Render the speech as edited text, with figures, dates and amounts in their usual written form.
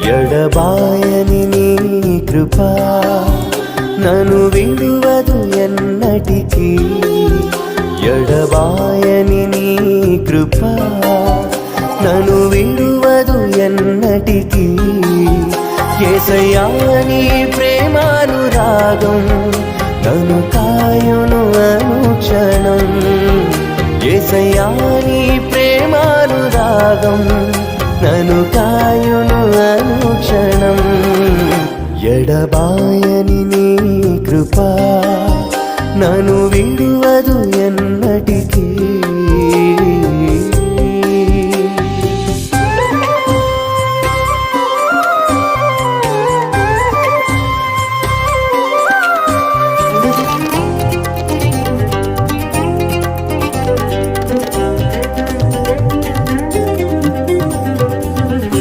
ఎడబాయని నీ కృపా నన్ను విడువదు ఎన్నటికీ. ఎడబాయని నీ కృపా నన్ను విడువదు ఎన్నటికీ. యేసయ్యా నీ ప్రేమానురాగం నన్ను కాయును అనుక్షణం. యేసయ్యా నీ ప్రేమానురాగం నన్ను కాయును అనుక్షణం. ఎడబాయని నీ కృపా నన్ను విడువదు